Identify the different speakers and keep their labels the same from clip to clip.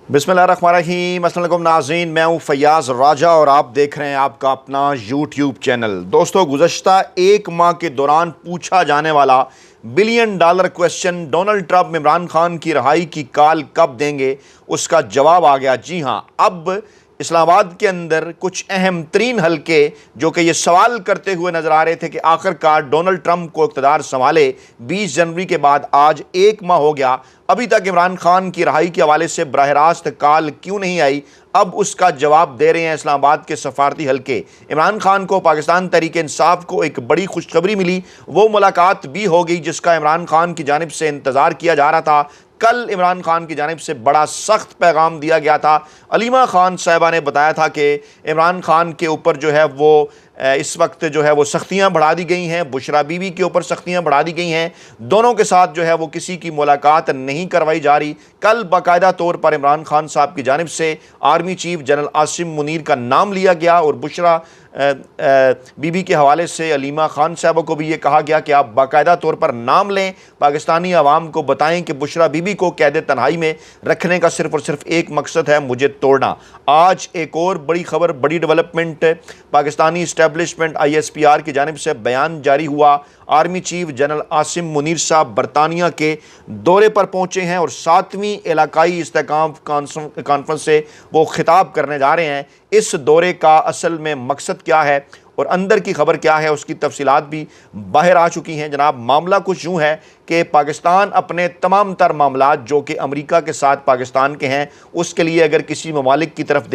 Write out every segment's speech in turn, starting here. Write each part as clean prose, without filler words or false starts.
Speaker 1: बिस्मिल्लाहिर्रहमानिर्रहीम। अस्सलाम वालेकुम नाज़रीन, मैं हूँ फैयाज़ राजा और आप देख रहे हैं आपका अपना यूट्यूब चैनल। दोस्तों, गुज़श्ता एक माह के दौरान पूछा जाने वाला billion dollar question, Donald Trump Imran Khan की रिहाई की कॉल कब देंगे, उसका जवाब आ गया। जी हाँ, अब इस्लामाबाद के अंदर कुछ अहम तरीन हल्के जो कि ये सवाल करते हुए नजर आ रहे थे कि आखिरकार डोनाल्ड ट्रंप को इक़्तिदार संभाले 20 जनवरी के बाद आज एक माह हो गया, अभी तक इमरान खान की रिहाई के हवाले से बराह रास्त कॉल क्यों नहीं आई। अब उसका जवाब दे रहे हैं इस्लामाबाद के सफारती हल्के। इमरान खान को पाकिस्तान तहरीक इंसाफ को एक बड़ी खुशखबरी मिली, वो मुलाकात भी हो गई जिसका इमरान खान की जानिब से इंतज़ार किया जा रहा था। कल इमरान खान की जानिब से बड़ा सख्त पैगाम दिया गया था। अलीमा खान साहिबा ने बताया था कि इमरान खान के ऊपर जो है वो इस वक्त जो है वो सख्तियाँ बढ़ा दी गई हैं, बुशरा बीबी के ऊपर सख्तियाँ बढ़ा दी गई हैं। दोनों के साथ जो है वो किसी की मुलाकात नहीं करवाई जा रही। कल बाकायदा तौर पर इमरान खान साहब की जानिब से army chief general Asim Munir का नाम लिया गया और बुशरा बीबी के हवाले से अलीमा खान साहबा को भी ये कहा गया कि आप बाकायदा तौर पर नाम लें, पाकिस्तानी अवाम को बताएं कि बुशरा बीबी को कैद तन्हाई में रखने का सिर्फ और सिर्फ एक मकसद है, मुझे तोड़ना। आज एक और बड़ी खबर, बड़ी डेवलपमेंट, पाकिस्तानी इस्टेब्लिशमेंट ISPR की जानिब से बयान जारी हुआ। Army chief general Asim Munir साहब बरतानिया के दौरे पर पहुँचे हैं और 7वीं इलाकाई इस्तेहकाम कॉन्फ्रेंस से वो खिताब करने जा रहे हैं। इस दौरे का असल में मकसद क्या है और अंदर की खबर क्या है, उसकी तफसीलात भी बाहर आ चुकी हैं। जनाब, मामला कुछ यूँ है कि पाकिस्तान अपने तमाम तर मामलात जो कि अमेरिका के साथ पाकिस्तान के हैं, उसके लिए अगर किसी ममालिक की तरफ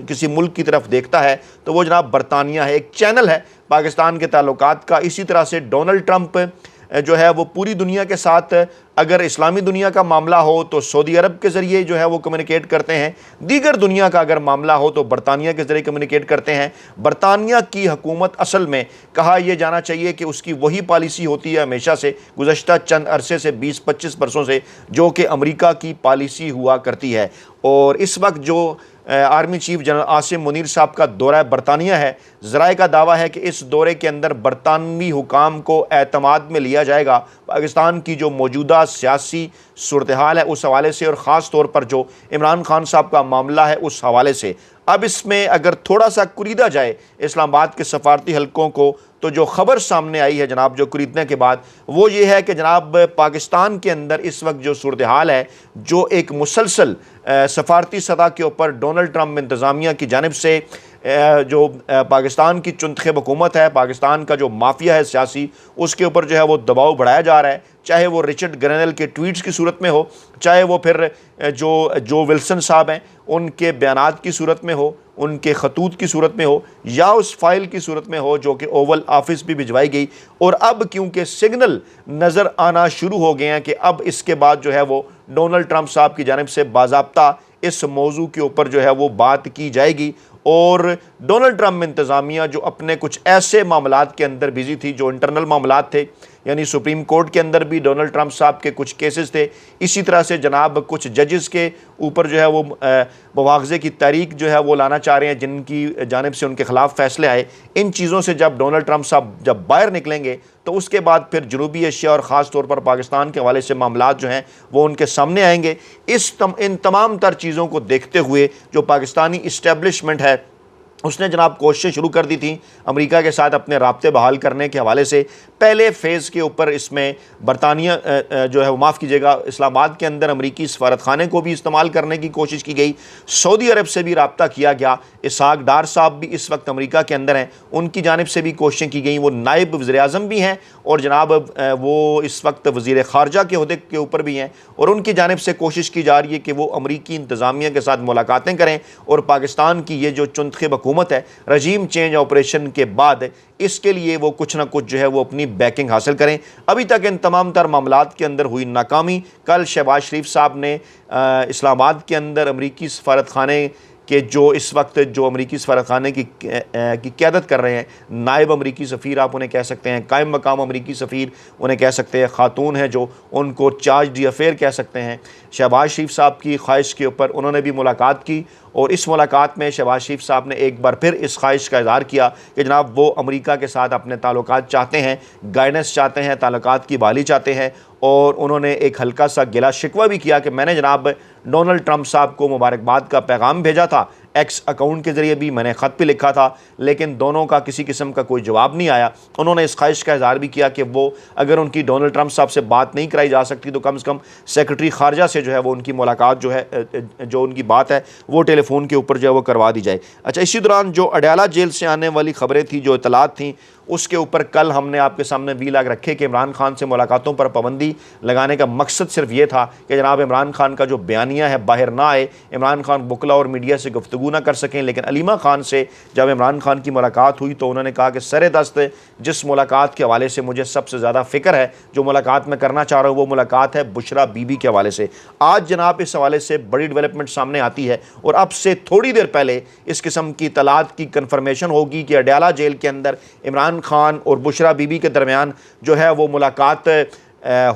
Speaker 1: किसी मुल्क की तरफ देखता है तो वो जनाब बरतानिया है। एक चैनल है पाकिस्तान के ताल्लुकात का। इसी तरह से डोनाल्ड ट्रंप जो है वो पूरी दुनिया के साथ, अगर इस्लामी दुनिया का मामला हो तो सऊदी अरब के ज़रिए जो है वो कम्युनिकेट करते हैं, दीगर दुनिया का अगर मामला हो तो बरतानिया के ज़रिए कम्युनिकेट करते हैं। बरतानिया की हुकूमत असल में कहा यह जाना चाहिए कि उसकी वही पॉलिसी होती है हमेशा से, गुज़श्ता चंद अरसे से 20-25 बरसों से, जो कि अमेरिका की पॉलिसी हुआ करती है। और इस वक्त जो army chief general Asim Munir साहब का दौरा बरतानिया है, ज़राए का दावा है कि इस दौरे के अंदर बरतानवी हुकाम को एतमाद में लिया जाएगा, पाकिस्तान की जो मौजूदा सियासी सूरत हाल है उस हवाले से, और ख़ास तौर पर जो इमरान खान साहब का मामला है उस हवाले से। अब इसमें अगर थोड़ा सा कुरीदा जाए इस्लामाबाद के सफारती हल्कों को, तो जो ख़बर सामने आई है जनाब, जो कुरीदने के बाद, वो ये है कि जनाब पाकिस्तान के अंदर इस वक्त जो सूरत हाल है, जो एक मुसलसल सफारती सतह के ऊपर डोनाल्ड ट्रंप इंतज़ामिया की जानिब से जो पाकिस्तान की चुंतख़ब हुकूमत है, पाकिस्तान का जो माफिया है सियासी, उसके ऊपर जो है वो दबाव बढ़ाया जा रहा है, चाहे वो रिचर्ड ग्रेनेल के ट्वीट्स की सूरत में हो, चाहे वो फिर जो विल्सन साहब हैं उनके बयानात की सूरत में हो, उनके खतूत की सूरत में हो, या उस फाइल की सूरत में हो जो कि ओवल ऑफिस भी भिजवाई गई। और अब क्योंकि सिग्नल नज़र आना शुरू हो गए हैं कि अब इसके बाद जो है वो डोनाल्ड ट्रंप साहब की जानिब से बाज़ाब्ता इस मौजू के ऊपर जो है वो बात की जाएगी। और डोनाल्ड ट्रंप इंतज़ामिया जो अपने कुछ ऐसे मामलात के अंदर बिजी थी जो इंटरनल मामलात थे, यानी सुप्रीम कोर्ट के अंदर भी डोनाल्ड ट्रंप साहब के कुछ केसेस थे, इसी तरह से जनाब कुछ जजेस के ऊपर जो है वो मुआवजे की तारीख जो है वो लाना चाह रहे हैं जिनकी जानिब से उनके ख़िलाफ़ फ़ैसले आए। इन चीज़ों से जब डोनाल्ड ट्रंप साहब जब बाहर निकलेंगे तो उसके बाद फिर जनूबी एशिया और ख़ास तौर पर पाकिस्तान के हवाले से मामलात जो हैं वो उनके सामने आएंगे। इन तमाम तर चीज़ों को देखते हुए जो पाकिस्तानी इस्टेब्लिशमेंट है उसने जनाब कोशिशें शुरू कर दी थी अमेरिका के साथ अपने राब्ते बहाल करने के हवाले से। पहले फ़ेज़ के ऊपर इसमें बरतानिया जो है वो, माफ़ कीजिएगा, इस्लामाबाद के अंदर अमरीकी सफारत खाने को भी इस्तेमाल करने की कोशिश की गई, सऊदी अरब से भी रब्ता किया गया। इसहाक डार साहब भी इस वक्त अमेरिका के अंदर हैं, उनकी जानिब से भी कोशिशें की गई। वो नायब वज़ीर-ए-आज़म भी हैं और जनाब वो इस वक्त वज़ीर ख़ारजा के ओहदे के ऊपर भी हैं, और उनकी जानिब से कोशिश की जा रही है कि वो अमरीकी इंतज़ामिया के साथ मुलाकातें करें और पाकिस्तान की ये जो चुंतख़ब हुकूमत है रजीम चेंज ऑपरेशन के बाद, इसके लिए वो कुछ ना कुछ जो है वो अपनी बैकिंग हासिल करें। अभी तक इन तमाम तर मामलात के अंदर हुई नाकामी। कल शहबाज शरीफ साहब ने इस्लामाबाद के अंदर अमरीकी सफारत खाने कि जो इस वक्त जो अमरीकी सफारतखाने की क़यादत कर रहे हैं, नायब अमरीकी सफ़ीर आप उन्हें कह सकते हैं, कायम मकाम अमरीकी सफ़ीर उन्हें कह सकते हैं, ख़ातून है जो, उनको चार्ज दी अफेयर कह सकते हैं। शहबाज शरीफ साहब की ख्वाहिश के ऊपर उन्होंने भी मुलाकात की और इस मुलाकात में शहबाज शरीफ साहब ने एक बार फिर इस ख्वाहिश का इज़हार किया कि जनाब वो अमरीका के साथ अपने ताल्लुकात चाहते हैं, गाइडेंस चाहते हैं, ताल्लुकात की बहाली चाहते हैं। और उन्होंने एक हल्का सा गिला शिकवा भी किया कि मैंने जनाब डोनाल्ड ट्रंप साहब को मुबारकबाद का पैगाम भेजा था, एक्स अकाउंट के ज़रिए भी मैंने ख़त भी लिखा था, लेकिन दोनों का किसी किस्म का कोई जवाब नहीं आया। उन्होंने इस ख्वाहिश का इज़हार भी किया कि वो अगर उनकी डोनाल्ड ट्रंप साहब से बात नहीं कराई जा सकती तो कम से कम सेक्रेटरी खारजा से जो है वो उनकी मुलाकात जो है, जो उनकी बात है वो टेलीफोन के ऊपर जो है वो करवा दी जाए। अच्छा, इसी दौरान जो अडयाला जेल से आने वाली खबरें थी, जो इतलात थी, उसके ऊपर कल हमने आपके सामने वीलाग रखे कि इमरान खान से मुलाकातों पर पाबंदी लगाने का मकसद सिर्फ ये था कि जनाब इमरान खान का जो बयानिया है बाहर ना आए, इमरान खान बुकला और मीडिया से गुफ्तगू ना कर सकें। लेकिन अलीमा खान से जब इमरान खान की मुलाकात हुई तो उन्होंने कहा कि सरे दस्त जिस मुलाकात के हवाले से मुझे सबसे ज़्यादा फ़िक्र है, जो मुलाकात मैं करना चाह रहा हूँ, वो मुलाकात है बुशरा बीबी के हवाले से। आज जनाब इस हवाले से बड़ी डेवलपमेंट सामने आती है और अब से थोड़ी देर पहले इस किस्म की इतलात की कन्फर्मेशन होगी कि अडयाला जेल के अंदर इमरान खान और बुशरा बीबी के दरमियान जो है वो मुलाकात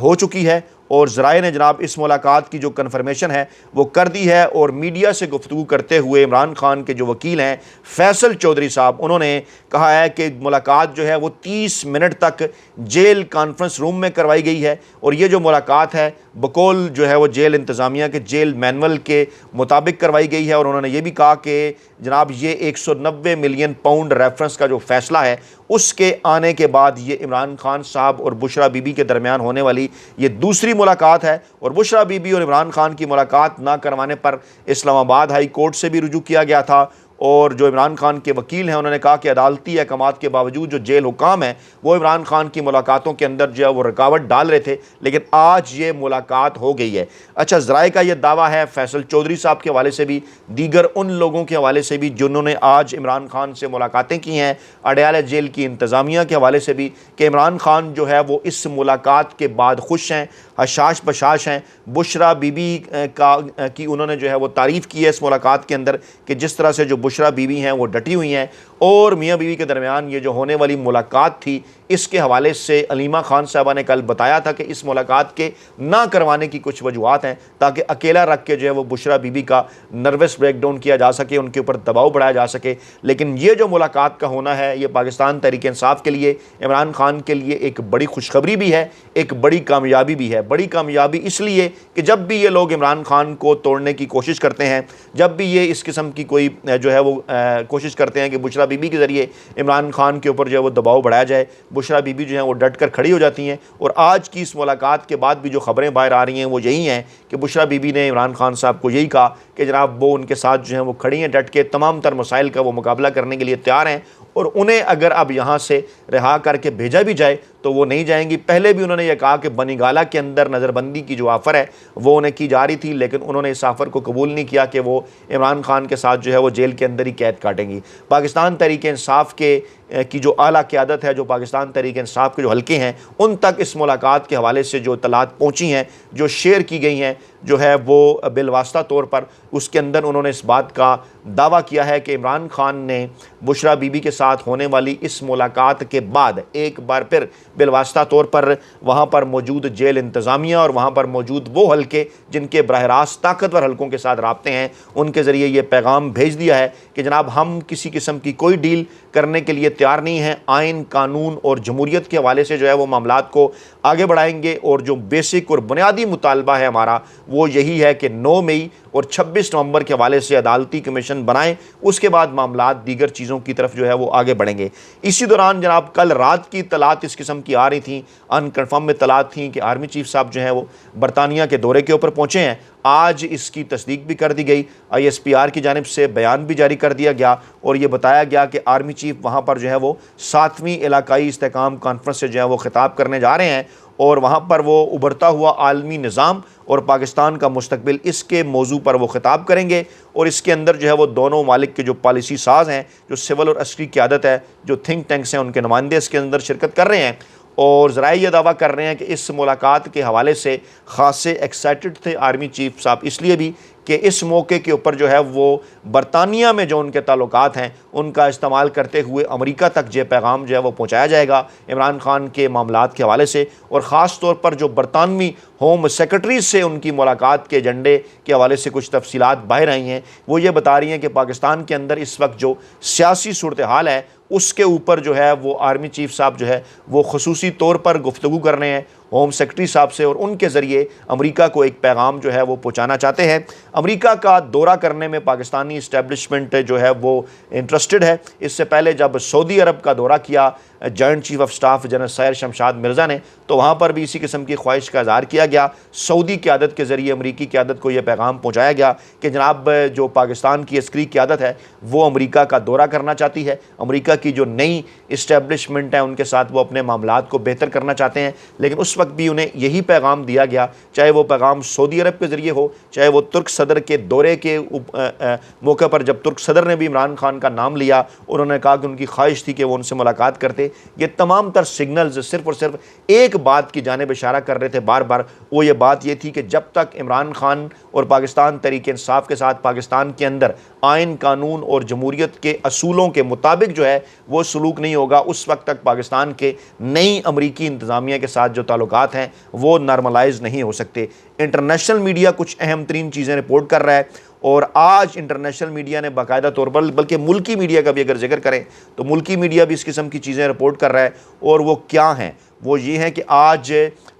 Speaker 1: हो चुकी है और ज़राए ने जनाब इस मुलाकात की जो कन्फर्मेशन है वो कर दी है। और मीडिया से गुफ्तगू करते हुए इमरान खान के जो वकील हैं फैसल चौधरी साहब, उन्होंने कहा है कि मुलाकात जो है वो 30 मिनट तक जेल कॉन्फ्रेंस रूम में करवाई गई है और ये जो मुलाकात है बकौल जो है वो जेल इंतज़ामिया के जेल मैनुअल के मुताबिक करवाई गई है। और उन्होंने ये भी कहा कि जनाब ये 190 मिलियन पाउंड रेफरेंस का जो फ़ैसला है उसके आने के बाद ये इमरान खान साहब और बुशरा बीबी के दरमियान होने वाली ये दूसरी मुलाकात है। और बुशरा बीबी और इमरान खान की मुलाकात ना करवाने पर इस्लामाबाद हाई कोर्ट से भी रुजू किया गया था और जो इमरान खान के वकील हैं उन्होंने कहा कि अदालती अहकामात के बावजूद जो जेल हुकाम है वो इमरान खान की मुलाकातों के अंदर जो है वो रुकावट डाल रहे थे, लेकिन आज ये मुलाकात हो गई है। अच्छा, ज़राए का ये दावा है फैसल चौधरी साहब के हवाले से भी, दीगर उन लोगों के हवाले से भी जिन्होंने आज इमरान खान से मुलाकातें की हैं, अडयाला जेल की इंतज़ामिया के हवाले से भी, कि इमरान खान जो है वो इस मुलाकात के बाद खुश हैं, हशाश बशाश हैं। बुशरा बीबी की उन्होंने जो है वो तारीफ़ की है इस मुलाकात के अंदर कि जिस तरह से जो बुशरा बीबी हैं वो डटी हुई हैं और मियाँ बीवी के दरमियान ये जो होने वाली मुलाकात थी इसके हवाले से अलीमा खान साहबा ने कल बताया था कि इस मुलाकात के ना करवाने की कुछ वजूहत हैं ताकि अकेला रख के जो है वो बुशरा बीबी का नर्वस ब्रेकडाउन किया जा सके, उनके ऊपर दबाव बढ़ाया जा सके। लेकिन ये जो मुलाकात का होना है ये पाकिस्तान तहरीक इंसाफ के लिए, इमरान खान के लिए एक बड़ी खुशखबरी भी है, एक बड़ी कामयाबी भी है। बड़ी कामयाबी इसलिए कि जब भी ये लोग इमरान खान को तोड़ने की कोशिश करते हैं, जब भी ये इस किस्म की कोई जो है वो कोशिश करते हैं कि बुशरा बीबी के ज़रिए इमरान खान के ऊपर जो है वो दबाव बढ़ाया जाए, बुशरा बीबी जो है वो डट कर खड़ी हो जाती हैं। और आज की इस मुलाकात के बाद भी जो खबरें बाहर आ रही हैं वो यही हैं कि बुशरा बीबी ने इमरान खान साहब को यही कहा कि जनाब वो उनके साथ जो है वो खड़ी हैं डट के, तमाम तर मसाइल का वो मुकाबला करने के लिए तैयार हैं और उन्हें अगर अब यहाँ से रिहा करके भेजा भी जाए तो वो नहीं जाएंगी। पहले भी उन्होंने ये कहा कि बनीगाला के अंदर नज़रबंदी की जो ऑफ़र है वो उन्हें की जा रही थी, लेकिन उन्होंने इस ऑफ़र को कबूल नहीं किया कि वो इमरान खान के साथ जो है वो जेल के अंदर ही कैद काटेंगी। पाकिस्तान तहरीक इंसाफ की जो आला क़यादत है, जो पाकिस्तान तहरीक इंसाफ के जो हल्के हैं, उन तक इस मुलाकात के हवाले से जो इत्तलात पहुँची हैं, जो शेयर की गई हैं, जो है वो बिलवास्ता तौर पर उसके अंदर उन्होंने इस बात का दावा किया है कि इमरान खान ने बुशरा बीबी के साथ होने वाली इस मुलाकात के बाद एक बार फिर बिलवास्ता तौर पर वहाँ पर मौजूद जेल इंतज़ामिया और वहाँ पर मौजूद वो हल्के जिनके बरह रास्त ताकतवर हल्कों के साथ राब्ते हैं, उनके ज़रिए ये पैगाम भेज दिया है कि जनाब हम किसी किस्म की कोई डील करने के लिए तैयार नहीं हैं। आइन, कानून और जमहूरियत के हवाले से जो है वो मामलात को आगे बढ़ाएंगे और जो बेसिक और बुनियादी मुतालबा है हमारा वो यही है कि 9 मई और 26 नवंबर के हवाले से अदालती कमीशन बनाएं, उसके बाद मामलात दीगर चीज़ों की तरफ जो है वो आगे बढ़ेंगे। इसी दौरान जनाब कल रात की इत्तलात इस किस्म की आ रही थी, अनकन्फर्म इत्तलात थी कि आर्मी चीफ साहब जो हैं वो बरतानिया के दौरे के ऊपर पहुँचे हैं। आज इसकी तस्दीक भी कर दी गई, ISPR की जानिब से बयान भी जारी कर दिया गया और ये बताया गया कि आर्मी चीफ वहाँ पर जो है वो 7वीं इलाकाई इस्तेहकाम कॉन्फ्रेंस से जो है वो खिताब करने जा रहे हैं और वहाँ पर वो उभरता हुआ आलमी निज़ाम और पाकिस्तान का मुस्तकबिल, इसके मौजू पर वो खिताब करेंगे। और इसके अंदर जो है वो दोनों मालिक के जो पॉलिसी साज हैं, जो सिविल और अस्करी क़यादत है, जो थिंक टैंक्स हैं, उनके नुमाइंदे इसके अंदर शिरकत कर रहे हैं। और ज़राए ये दावा कर रहे हैं कि इस मुलाकात के हवाले से ख़ासे एक्साइटेड थे आर्मी चीफ साहब, इसलिए भी कि इस मौके के ऊपर जो है वो बरतानिया में जो उनके ताल्लुकात हैं उनका इस्तेमाल करते हुए अमेरिका तक जो पैगाम जो है वो पहुँचाया जाएगा इमरान खान के मामलात के हवाले से। और ख़ास तौर पर जो बरतानवी होम सेक्रेटरी से उनकी मुलाकात के एजेंडे के हवाले से कुछ तफसीलात बाहर आई हैं, वो ये बता रही हैं कि पाकिस्तान के अंदर इस वक्त जो सियासी सूरत हाल है उसके ऊपर जो है वो आर्मी चीफ साहब जो है वो खुसूसी तौर पर गुफ्तगू कर रहे हैं होम सेक्रेटरी साहब से और उनके ज़रिए अमेरिका को एक पैगाम जो है वो पहुँचाना चाहते हैं। अमेरिका का दौरा करने में पाकिस्तानी इस्टेब्लिशमेंट जो है वो इंटरेस्टेड है। इससे पहले जब सऊदी अरब का दौरा किया joint chief of staff general Syed Shamshad Mirza ने, तो वहाँ पर भी इसी किस्म की ख्वाहिश का इज़हार किया गया। सऊदी क़यादत के ज़रिए अमरीकी क़यादत को यह पैगाम पहुँचाया गया कि जनाब जो पाकिस्तान की अस्करी क़यादत है वो अमरीका का दौरा करना चाहती है, अमरीका की जो नई इस्टेब्लिशमेंट है उनके साथ वो अपने मामलात को बेहतर करना चाहते हैं। लेकिन उस वक्त भी उन्हें यही पैगाम दिया गया, चाहे वो पैगाम सऊदी अरब के ज़रिए हो, चाहे वो तुर्क सदर के दौरे के मौके पर जब तुर्क सदर ने भी इमरान खान का नाम लिया, उन्होंने कहा कि उनकी ख्वाहिश थी कि वो उनसे मुलाकात करते। ये तमाम तर सिग्नल्स सिर्फ और सिर्फ एक बात की जानिब इशारा कर रहे थे बार बार, वो ये बात ये थी कि जब तक इमरान खान और पाकिस्तान तहरीक इंसाफ के साथ पाकिस्तान के अंदर आइन कानून और जमहूरियत के असूलों के मुताबिक जो है वो सलूक नहीं होगा, उस वक्त तक पाकिस्तान के नई अमरीकी इंतज़ामिया के साथ जो ताल्लुकात हैं वो नॉर्मलाइज नहीं हो सकते। इंटरनेशनल मीडिया कुछ अहम तरीन चीज़ें रिपोर्ट कर रहा है और आज इंटरनेशनल मीडिया ने बाकायदा तौर पर, बल्कि मुल्की मीडिया का भी अगर जिक्र करें तो मुल्की मीडिया भी इस किस्म की चीज़ें रिपोर्ट कर रहा है। और वो क्या हैं? वो ये हैं कि आज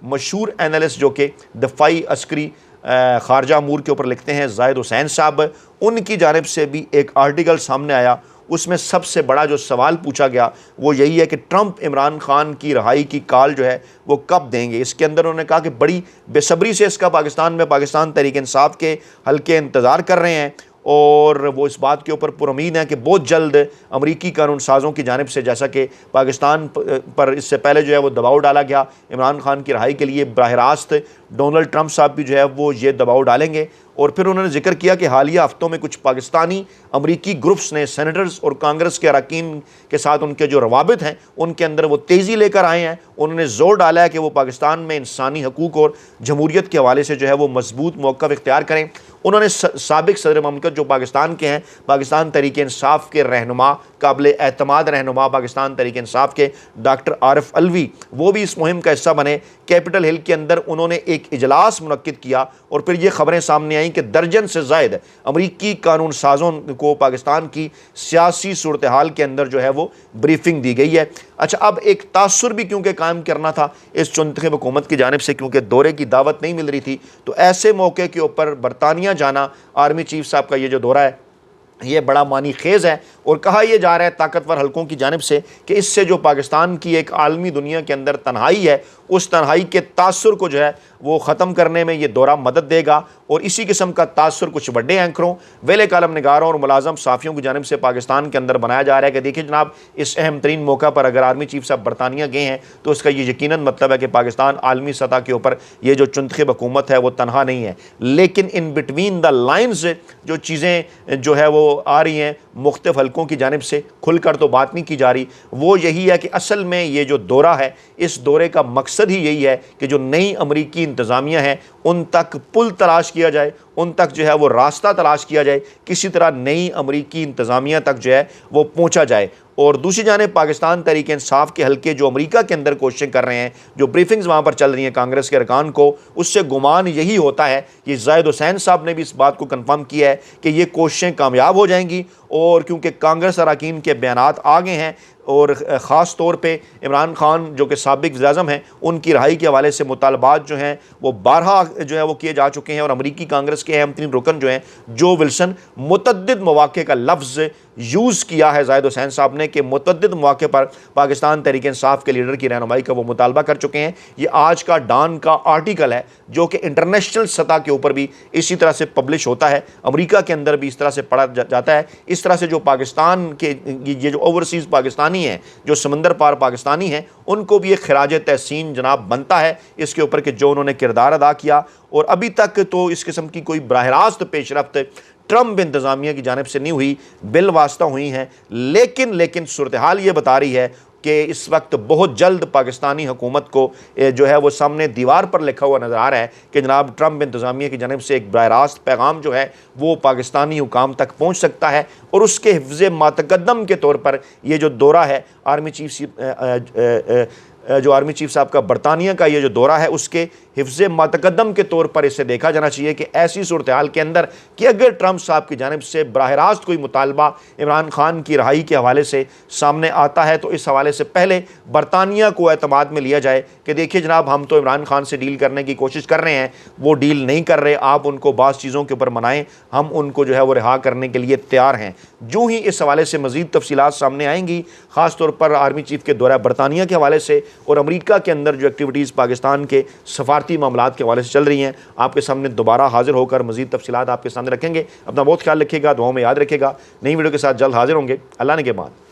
Speaker 1: मशहूर एनालिस्ट जो कि दफ़ाई अस्करी खारजा अमूर के ऊपर लिखते हैं जाहिद हुसैन साहब, उनकी जानिब से भी एक आर्टिकल सामने आया। उसमें सबसे बड़ा जो सवाल पूछा गया वो यही है कि ट्रंप इमरान खान की रिहाई की कॉल जो है वो कब देंगे। इसके अंदर उन्होंने कहा कि बड़ी बेसब्री से इसका पाकिस्तान तहरीक इंसाफ के हल्के इंतज़ार कर रहे हैं और वो इस बात के ऊपर पुरुमीद हैं कि बहुत जल्द अमरीकी कानून साज़ों की जानिब से, जैसा कि पाकिस्तान पर इससे पहले जो है वो दबाव डाला गया इमरान खान की रिहाई के लिए, बराह रास्त डोनाल्ड ट्रंप साहब भी जो है वो ये दबाव डालेंगे। और फिर उन्होंने जिक्र किया कि हालिया हफ्तों में कुछ पाकिस्तानी अमरीकी ग्रुप्स ने सेनेटर्स और कांग्रेस के अरकान के साथ उनके जो रवाबित हैं उनके अंदर वो तेज़ी लेकर आए हैं। उन्होंने ज़ोर डाला है कि वो पाकिस्तान में इंसानी हकूक़ और जमहूरियत के हवाले से जो है वो मजबूत मौक़िफ़ इख्तियार करें। उन्होंने साबिक़ सदर ममलिकत जो पाकिस्तान के हैं, पाकिस्तान तहरीक इंसाफ के रहनुमा, काबिल एतमाद रहनुमा पाकिस्तान तहरीक इंसाफ के डॉक्टर आरिफ अलवी, वो भी इस मुहिम का हिस्सा बने। कैपिटल हिल के अंदर उन्होंने एक इजलास मुनक्किद किया और फिर ये खबरें सामने आई कि दर्जन से ज़ायद अमरीकी कानून साज़ों को पाकिस्तान की सियासी सूरत हाल के अंदर जो है वो ब्रीफिंग दी गई है। अच्छा, अब एक तासुर भी क्योंकि कायम करना था इस चुनखब हुकूमत की जानिब से, क्योंकि दौरे की दावत नहीं मिल रही थी, तो ऐसे मौके के ऊपर बरतानिया जाना आर्मी चीफ साहब का ये जो दौरा है ये बड़ा मानी खेज़ है। और कहा यह जा रहा है ताकतवर हलकों की जानिब से कि इससे जो पाकिस्तान की एक आलमी दुनिया के अंदर तन्हाई है, उस तन्हाई के तासुर को जो है वो ख़त्म करने में ये दौरा मदद देगा। और इसी किस्म का तासुर कुछ बड़े एंकरों, वेले कालम निगारों और मुलाजम साफ़ियों की जानिब से पाकिस्तान के अंदर बनाया जा रहा है कि देखिए जनाब, इस अहम तरीन मौका पर अगर आर्मी चीफ साहब बरतानिया गए हैं तो उसका ये यकीनन मतलब है कि पाकिस्तान आलमी सतह के ऊपर ये जो चुनखब हुकूमत है वो तनहा नहीं है। लेकिन इन बिटवीन द लाइन्स जो चीज़ें जो है वो आ रही हैं मुख्तलिफ हलकों की जानिब से, खुलकर तो बात नहीं की जा रही, वो यही है कि असल में ये जो दौरा है, इस दौरे का मकसद ही यही है कि जो नई अमरीकी इंतज़ामिया है उन तक पुल तलाश किया जाए, उन तक जो है वो रास्ता तलाश किया जाए, किसी तरह नई अमरीकी इंतज़ामिया तक जो है वो पहुँचा जाए। और दूसरी जानिब पाकिस्तान तहरीक इंसाफ के हल्के जो अमेरिका के अंदर कोशिशें कर रहे हैं, जो ब्रीफिंग्स वहाँ पर चल रही हैं कांग्रेस के अरकान को, उससे गुमान यही होता है कि जाहिद हुसैन साहब ने भी इस बात को कन्फर्म किया है कि ये कोशिशें कामयाब हो जाएंगी। और क्योंकि कांग्रेस अरकान के बयानात आ गए हैं और ख़ास तौर पे इमरान खान जो कि साबिक़ वज़ीर-ए-आज़म हैं, उनकी रिहाई के हवाले से मुतालबात जो हैं वो बारहा जो है वो किए जा चुके हैं। और अमरीकी कांग्रेस के अहम तीन रुकन जो हैं, जो विल्सन, मुतअद्दिद मौक़े का लफ्ज़ यूज़ किया है जाहिद हुसैन साहब ने कि मुतअद्दिद मौक़े पर पाकिस्तान तहरीक इंसाफ के लीडर की रहनुमाई का वो मुतालबा कर चुके हैं। ये आज का डॉन का आर्टिकल है जो कि इंटरनेशनल सतह के ऊपर भी इसी तरह से पब्लिश होता है, अमेरिका के अंदर भी इस तरह से पढ़ा जाता है। इस तरह से जो पाकिस्तान के ये जो ओवरसीज़ पाकिस्तानी हैं, जो समंदर पार पाकिस्तानी हैं, उनको भी एक खराज तहसीन जनाब बनता है इसके ऊपर कि जो उन्होंने किरदार अदा किया। और अभी तक तो इस किस्म की कोई बराह रास्त पेशरफ्त ट्रंप इंतज़ामिया की जानिब से नहीं हुई, बिल वास्ता हुई हैं। लेकिन सूरत हाल ये बता रही है कि इस वक्त बहुत जल्द पाकिस्तानी हुकूमत को जो है वो सामने दीवार पर लिखा हुआ नज़र आ रहा है कि जनाब ट्रंप इंतज़ामिया की जानिब से एक बराह रास्त पैगाम जो है वो पाकिस्तानी हुकाम तक पहुँच सकता है। और उसके हिफ्ज़ मातकद्दम के तौर पर ये जो दौरा है आर्मी चीफ साहब का बरतानिया का ये जो दौरा है, उसके हिफ्ज़ मतकदम के तौर पर इसे देखा जाना चाहिए कि ऐसी सूरत हाल के अंदर कि अगर ट्रंप साहब की जानिब से बराह रास्त कोई मुतालबा इमरान खान की रहाई के हवाले से सामने आता है तो इस हवाले से पहले बरतानिया को एतमाद में लिया जाए कि देखिए जनाब, हम तो इमरान खान से डील करने की कोशिश कर रहे हैं, वो डील नहीं कर रहे, आप उनको बाज़ चीज़ों के ऊपर मनाएं, हम उनको जो है वो रिहा करने के लिए तैयार हैं। जो ही इस हवाले से मज़ीद तफसीलात सामने आएंगी, ख़ास तौर पर आर्मी चीफ़ के दौरा बरतानिया के हवाले से और अमरीका के अंदर जो एक्टिविटीज़ पाकिस्तान के सफारती मामलात के हवाले से चल रही हैं, आपके सामने दोबारा हाजिर होकर मज़ीद तफसीलात आपके सामने रखेंगे। अपना बहुत ख्याल रखिएगा, दुआओं में याद रखिएगा। नई वीडियो के साथ जल्द हाजिर होंगे। अल्लाह ने के बाद।